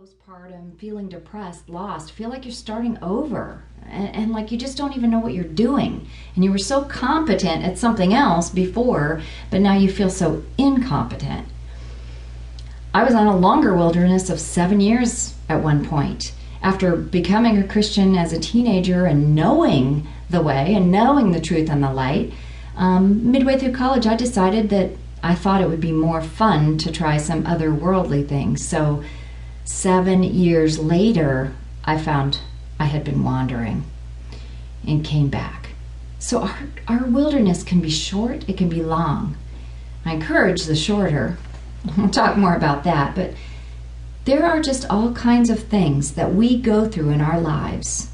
postpartum, feeling depressed, lost, feel like you're starting over and like you just don't even know what you're doing. And you were so competent at something else before, but now you feel so incompetent. I was on a longer wilderness of 7 years at one point. After becoming a Christian as a teenager and knowing the way and knowing the truth and the light, midway through college I decided that I thought it would be more fun to try some other worldly things. So 7 years later, I found I had been wandering and came back. So our wilderness can be short, it can be long. I encourage the shorter. We'll talk more about that, but there are just all kinds of things that we go through in our lives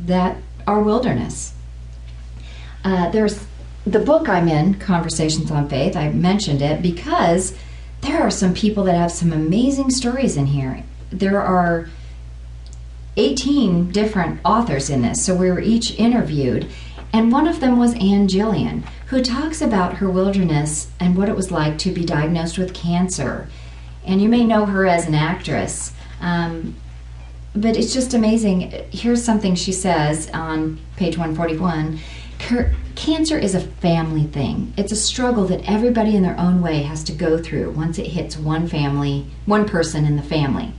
that are wilderness. There's the book I'm in, Conversations on Faith. I mentioned it because there are some people that have some amazing stories in here. There are 18 different authors in this, so we were each interviewed, and one of them was Ann Jillian, who talks about her wilderness and what it was like to be diagnosed with cancer. And you may know her as an actress, but it's just amazing. Here's something she says on page 141. Cancer is a family thing. It's a struggle that everybody in their own way has to go through once it hits one person in the family.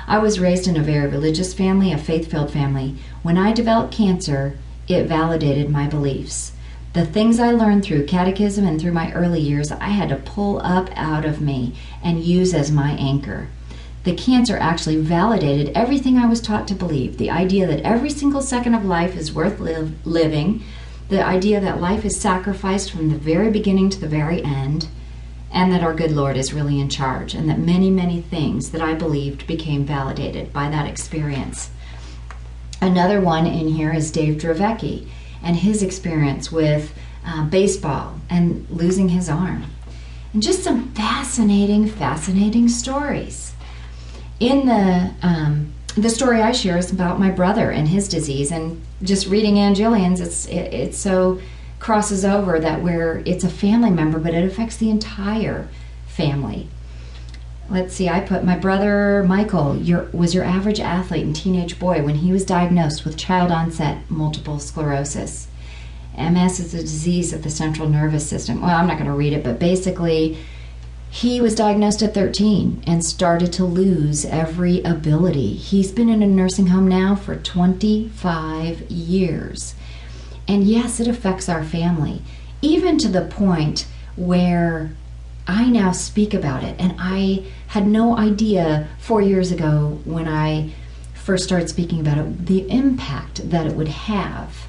I was raised in a very religious family, a faith-filled family. When I developed cancer, it validated my beliefs. The things I learned through catechism and through my early years, I had to pull up out of me and use as my anchor. The cancer actually validated everything I was taught to believe. The idea that every single second of life is worth living, the idea that life is sacrificed from the very beginning to the very end, and that our good Lord is really in charge, and that many, many things that I believed became validated by that experience. Another one in here is Dave Dravecki and his experience with baseball and losing his arm. And just some fascinating stories. In the story I share is about my brother and his disease, and just reading Ann Jillian's, it so crosses over that where it's a family member, but it affects the entire family. Let's see, I put my brother Michael was your average athlete and teenage boy when he was diagnosed with child-onset multiple sclerosis. MS is a disease of the central nervous system. Well, I'm not going to read it, but basically he was diagnosed at 13 and started to lose every ability. He's been in a nursing home now for 25 years. And yes, it affects our family, even to the point where I now speak about it. And I had no idea 4 years ago when I first started speaking about it, the impact that it would have.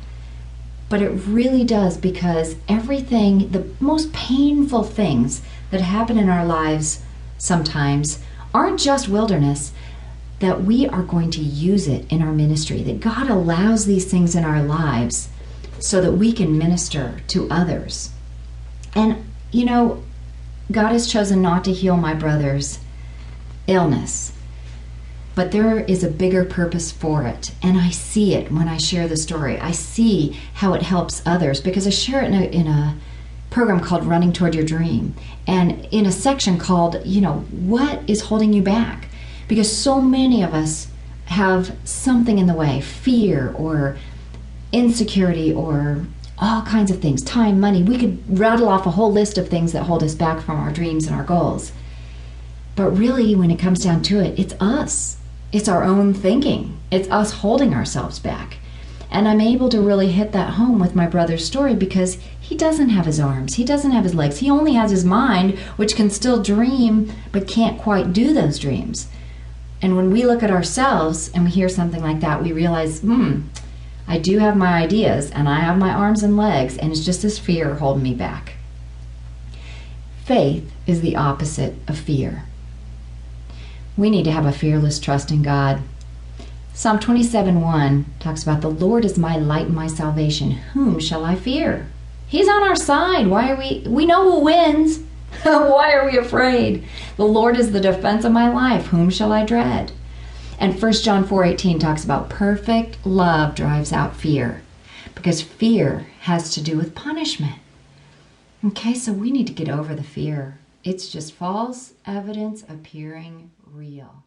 But it really does, because everything, the most painful things that happen in our lives sometimes aren't just wilderness, that we are going to use it in our ministry, that God allows these things in our lives so that we can minister to others. And, you know, God has chosen not to heal my brother's illness, but there is a bigger purpose for it. And I see it when I share the story. I see how it helps others, because I share it in a program called Running Toward Your Dream, and in a section called, what is holding you back? Because so many of us have something in the way, fear or insecurity or all kinds of things, time, money. We could rattle off a whole list of things that hold us back from our dreams and our goals. But really, when it comes down to it, it's us. It's our own thinking. It's us holding ourselves back. And I'm able to really hit that home with my brother's story, because he doesn't have his arms. He doesn't have his legs. He only has his mind, which can still dream, but can't quite do those dreams. And when we look at ourselves and we hear something like that, we realize, I do have my ideas, and I have my arms and legs, and it's just this fear holding me back. Faith is the opposite of fear. We need to have a fearless trust in God. Psalm 27:1 talks about, the Lord is my light and my salvation. Whom shall I fear? He's on our side. We know who wins. Why are we afraid? The Lord is the defense of my life. Whom shall I dread? And 1 John 4:18 talks about perfect love drives out fear, because fear has to do with punishment. Okay, so we need to get over the fear. It's just false evidence appearing real.